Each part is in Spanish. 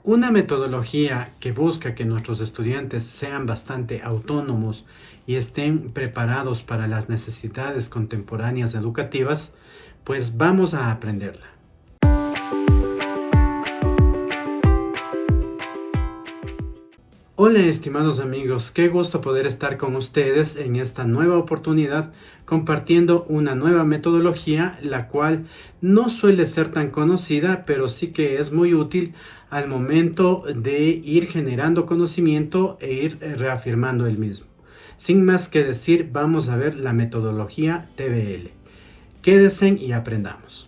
Una metodología que busca que nuestros estudiantes sean bastante autónomos y estén preparados para las necesidades contemporáneas educativas, pues vamos a aprenderla. Hola estimados amigos, qué gusto poder estar con ustedes en esta nueva oportunidad compartiendo una nueva metodología, la cual no suele ser tan conocida, pero sí que es muy útil al momento de ir generando conocimiento e ir reafirmando el mismo. Sin más que decir, vamos a ver la metodología TBL. Quédense y aprendamos.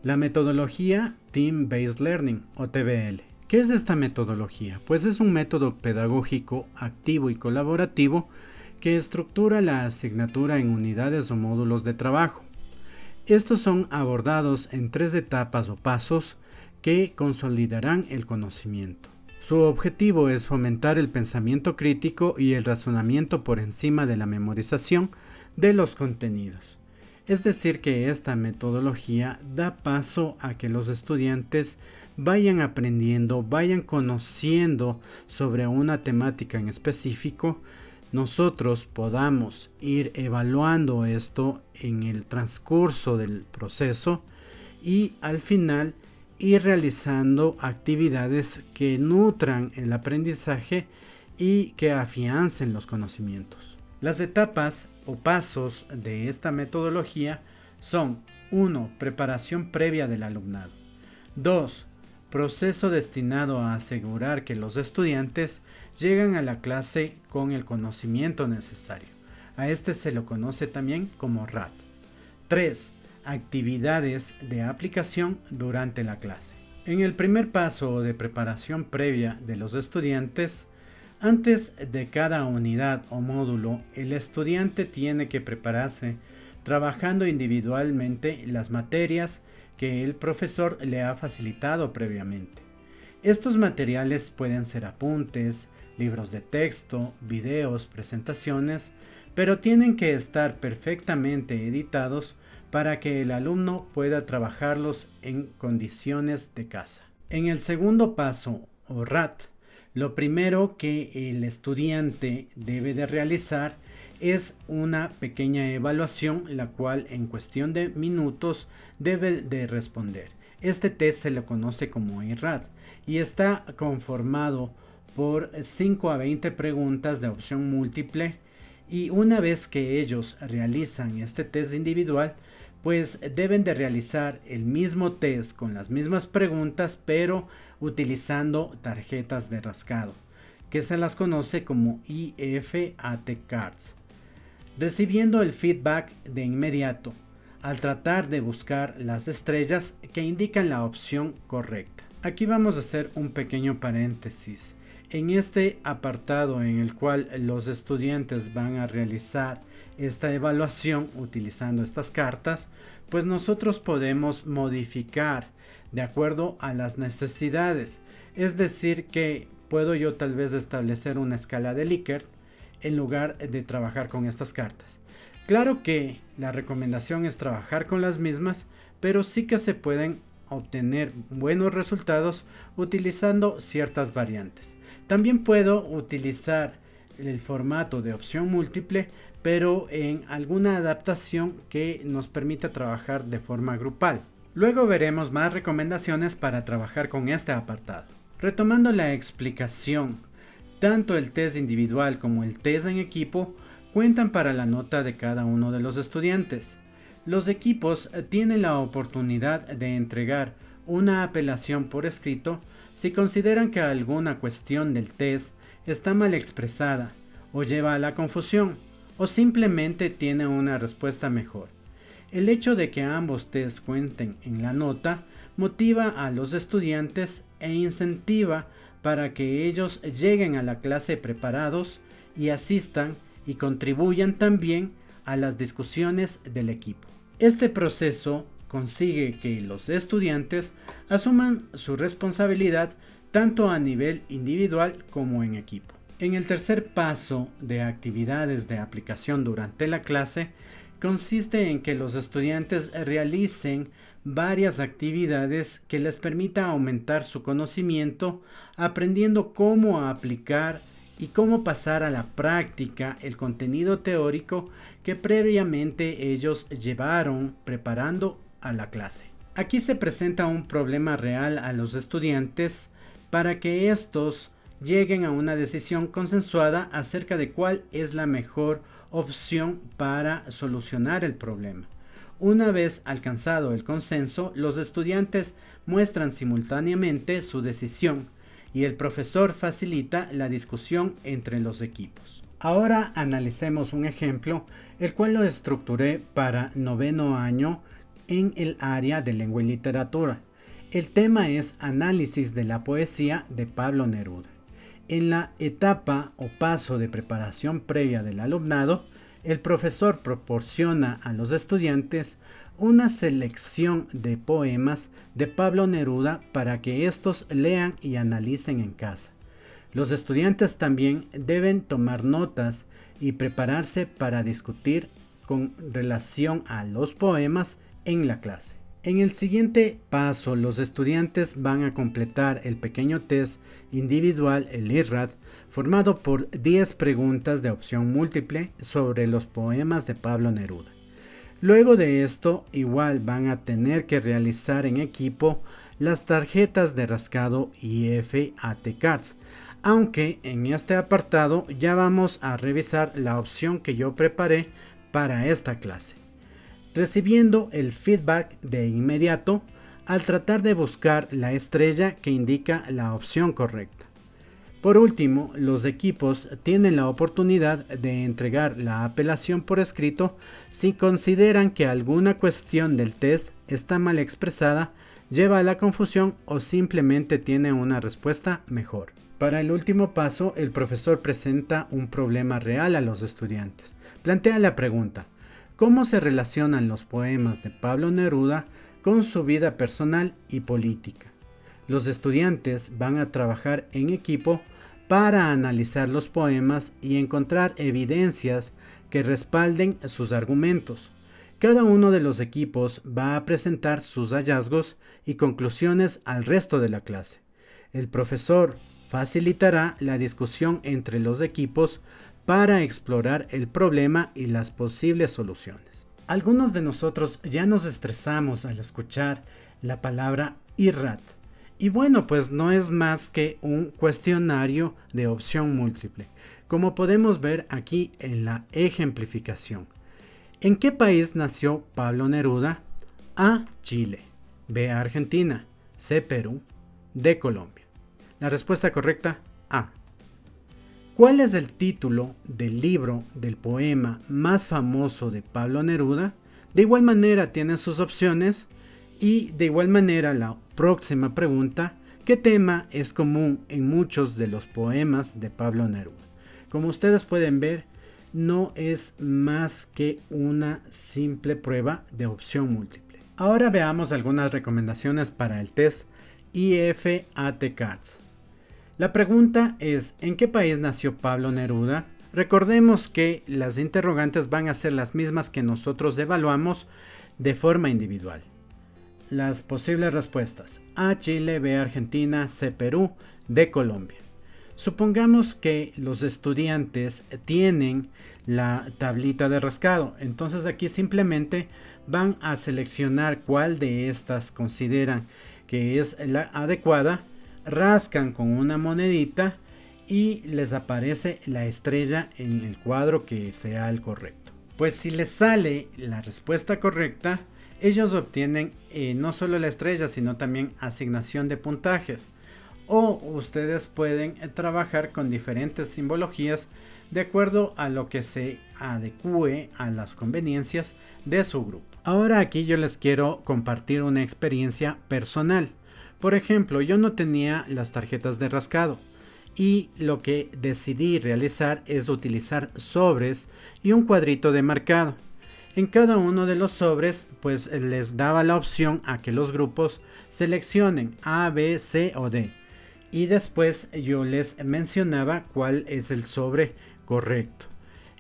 La metodología Team Based Learning o TBL. ¿Qué es esta metodología? Pues es un método pedagógico activo y colaborativo que estructura la asignatura en unidades o módulos de trabajo. Estos son abordados en 3 etapas o pasos que consolidarán el conocimiento. Su objetivo es fomentar el pensamiento crítico y el razonamiento por encima de la memorización de los contenidos. Es decir, que esta metodología da paso a que los estudiantes vayan aprendiendo, vayan conociendo sobre una temática en específico, nosotros podamos ir evaluando esto en el transcurso del proceso y al final ir realizando actividades que nutran el aprendizaje y que afiancen los conocimientos. Las etapas o pasos de esta metodología son 1. Preparación previa del alumnado. 2. Proceso destinado a asegurar que los estudiantes llegan a la clase con el conocimiento necesario. A este se lo conoce también como RAT. 3. Actividades de aplicación durante la clase. En el primer paso de preparación previa de los estudiantes, antes de cada unidad o módulo, el estudiante tiene que prepararse trabajando individualmente las materias que el profesor le ha facilitado previamente. Estos materiales pueden ser apuntes, libros de texto, videos, presentaciones, pero tienen que estar perfectamente editados para que el alumno pueda trabajarlos en condiciones de casa. En el segundo paso, o RAT, lo primero que el estudiante debe de realizar es una pequeña evaluación, la cual en cuestión de minutos debe de responder. Este test se lo conoce como IRAD y está conformado por 5 a 20 preguntas de opción múltiple, y una vez que ellos realizan este test individual, pues deben de realizar el mismo test con las mismas preguntas, pero utilizando tarjetas de rascado, que se las conoce como IFAT Cards, recibiendo el feedback de inmediato al tratar de buscar las estrellas que indican la opción correcta. Aquí vamos a hacer un pequeño paréntesis. En este apartado en el cual los estudiantes van a realizar esta evaluación utilizando estas cartas, pues nosotros podemos modificar de acuerdo a las necesidades. Es decir, que puedo yo tal vez establecer una escala de Likert en lugar de trabajar con estas cartas. Claro que la recomendación es trabajar con las mismas, pero sí que se pueden obtener buenos resultados utilizando ciertas variantes. También puedo utilizar el formato de opción múltiple, pero en alguna adaptación que nos permita trabajar de forma grupal. Luego veremos más recomendaciones para trabajar con este apartado. Retomando la explicación, tanto el test individual como el test en equipo cuentan para la nota de cada uno de los estudiantes. Los equipos tienen la oportunidad de entregar una apelación por escrito si consideran que alguna cuestión del test está mal expresada o lleva a la confusión, o simplemente tiene una respuesta mejor. El hecho de que ambos tests cuenten en la nota motiva a los estudiantes e incentiva para que ellos lleguen a la clase preparados y asistan y contribuyan también a las discusiones del equipo. Este proceso consigue que los estudiantes asuman su responsabilidad tanto a nivel individual como en equipo. En el tercer paso de actividades de aplicación durante la clase, consiste en que los estudiantes realicen varias actividades que les permita aumentar su conocimiento, aprendiendo cómo aplicar y cómo pasar a la práctica el contenido teórico que previamente ellos llevaron preparando a la clase. Aquí se presenta un problema real a los estudiantes para que estos lleguen a una decisión consensuada acerca de cuál es la mejor opción para solucionar el problema. Una vez alcanzado el consenso, los estudiantes muestran simultáneamente su decisión y el profesor facilita la discusión entre los equipos. Ahora analicemos un ejemplo, el cual lo estructuré para noveno año en el área de lengua y literatura. El tema es análisis de la poesía de Pablo Neruda. En la etapa o paso de preparación previa del alumnado, el profesor proporciona a los estudiantes una selección de poemas de Pablo Neruda para que estos lean y analicen en casa. Los estudiantes también deben tomar notas y prepararse para discutir con relación a los poemas en la clase. En el siguiente paso, los estudiantes van a completar el pequeño test individual, el IRRAD, formado por 10 preguntas de opción múltiple sobre los poemas de Pablo Neruda. Luego de esto, igual van a tener que realizar en equipo las tarjetas de rascado IF-AT Cards, aunque en este apartado ya vamos a revisar la opción que yo preparé para esta clase, recibiendo el feedback de inmediato al tratar de buscar la estrella que indica la opción correcta. Por último, los equipos tienen la oportunidad de entregar la apelación por escrito si consideran que alguna cuestión del test está mal expresada, lleva a la confusión o simplemente tiene una respuesta mejor. Para el último paso, el profesor presenta un problema real a los estudiantes. Plantea la pregunta: ¿cómo se relacionan los poemas de Pablo Neruda con su vida personal y política? Los estudiantes van a trabajar en equipo para analizar los poemas y encontrar evidencias que respalden sus argumentos. Cada uno de los equipos va a presentar sus hallazgos y conclusiones al resto de la clase. El profesor facilitará la discusión entre los equipos para explorar el problema y las posibles soluciones. Algunos de nosotros ya nos estresamos al escuchar la palabra IRRAD. Y bueno, pues no es más que un cuestionario de opción múltiple, como podemos ver aquí en la ejemplificación. ¿En qué país nació Pablo Neruda? A. Chile. B. Argentina. C. Perú. D. Colombia. La respuesta correcta, A. ¿Cuál es el título del libro del poema más famoso de Pablo Neruda? De igual manera tiene sus opciones y de igual manera la próxima pregunta: ¿qué tema es común en muchos de los poemas de Pablo Neruda? Como ustedes pueden ver, no es más que una simple prueba de opción múltiple. Ahora veamos algunas recomendaciones para el test IF-AT Cards. La pregunta es: ¿en qué país nació Pablo Neruda? Recordemos que las interrogantes van a ser las mismas que nosotros evaluamos de forma individual. Las posibles respuestas: A. Chile, B. Argentina, C. Perú, D. Colombia. Supongamos que los estudiantes tienen la tablita de rascado, entonces aquí simplemente van a seleccionar cuál de estas consideran que es la adecuada, rascan con una monedita y les aparece la estrella en el cuadro que sea el correcto. Pues si les sale la respuesta correcta, ellos obtienen no solo la estrella, sino también asignación de puntajes. O ustedes pueden trabajar con diferentes simbologías de acuerdo a lo que se adecue a las conveniencias de su grupo. Ahora aquí yo les quiero compartir una experiencia personal. Por ejemplo, yo no tenía las tarjetas de rascado y lo que decidí realizar es utilizar sobres y un cuadrito de marcado. En cada uno de los sobres pues les daba la opción a que los grupos seleccionen A, B, C o D. Y después yo les mencionaba cuál es el sobre correcto.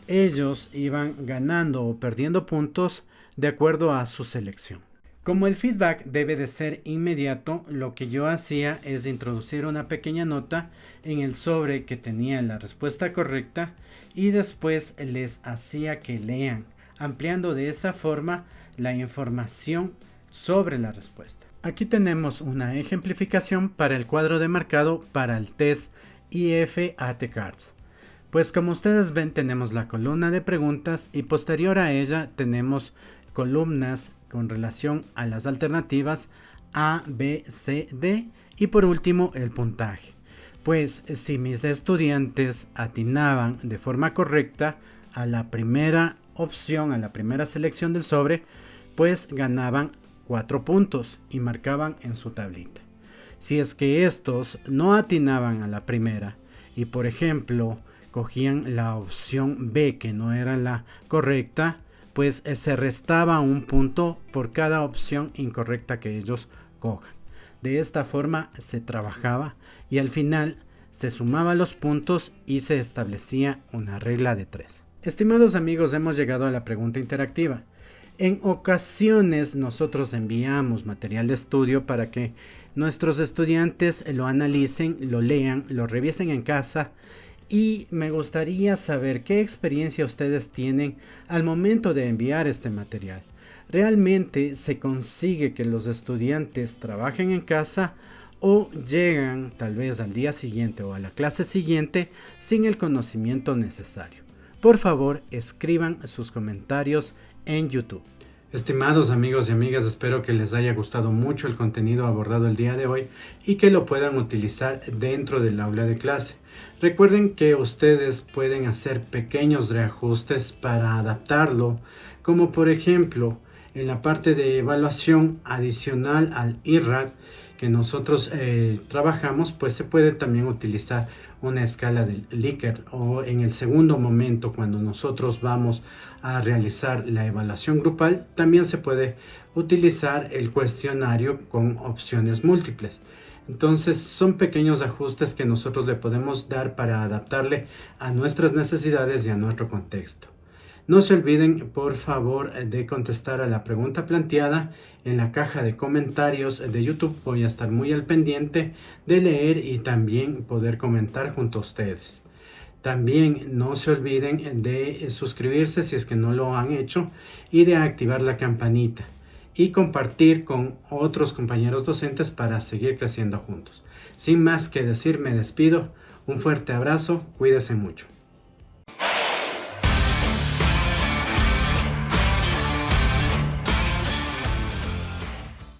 ellos iban ganando o perdiendo puntos de acuerdo a su selección. Como el feedback debe de ser inmediato, lo que yo hacía es introducir una pequeña nota en el sobre que tenía la respuesta correcta y después les hacía que lean, ampliando de esa forma la información sobre la respuesta. Aquí tenemos una ejemplificación para el cuadro de marcado para el test IF-AT Cards. Pues como ustedes ven, tenemos la columna de preguntas y posterior a ella tenemos columnas con relación a las alternativas A, B, C, D y por último el puntaje. Pues si mis estudiantes atinaban de forma correcta a la primera opción, a la primera selección del sobre, pues ganaban 4 puntos y marcaban en su tablita. Si es que estos no atinaban a la primera y por ejemplo cogían la opción B que no era la correcta, pues se restaba un punto por cada opción incorrecta que ellos cojan. De esta forma se trabajaba y al final se sumaban los puntos y se establecía una regla de 3. Estimados amigos, hemos llegado a la pregunta interactiva. En ocasiones nosotros enviamos material de estudio para que nuestros estudiantes lo analicen, lo lean, lo revisen en casa. Y me gustaría saber qué experiencia ustedes tienen al momento de enviar este material. ¿Realmente se consigue que los estudiantes trabajen en casa o llegan tal vez al día siguiente o a la clase siguiente sin el conocimiento necesario? Por favor, escriban sus comentarios en YouTube. Estimados amigos y amigas, espero que les haya gustado mucho el contenido abordado el día de hoy y que lo puedan utilizar dentro del aula de clase. Recuerden que ustedes pueden hacer pequeños reajustes para adaptarlo, como por ejemplo en la parte de evaluación adicional al IRAD que nosotros trabajamos, pues se puede también utilizar una escala del Likert, o en el segundo momento cuando nosotros vamos a realizar la evaluación grupal también se puede utilizar el cuestionario con opciones múltiples. Entonces son pequeños ajustes que nosotros le podemos dar para adaptarle a nuestras necesidades y a nuestro contexto. No se olviden, por favor, de contestar a la pregunta planteada en la caja de comentarios de YouTube. Voy a estar muy al pendiente de leer y también poder comentar junto a ustedes. También no se olviden de suscribirse si es que no lo han hecho y de activar la campanita y compartir con otros compañeros docentes para seguir creciendo juntos. Sin más que decir, me despido. Un fuerte abrazo, cuídense mucho.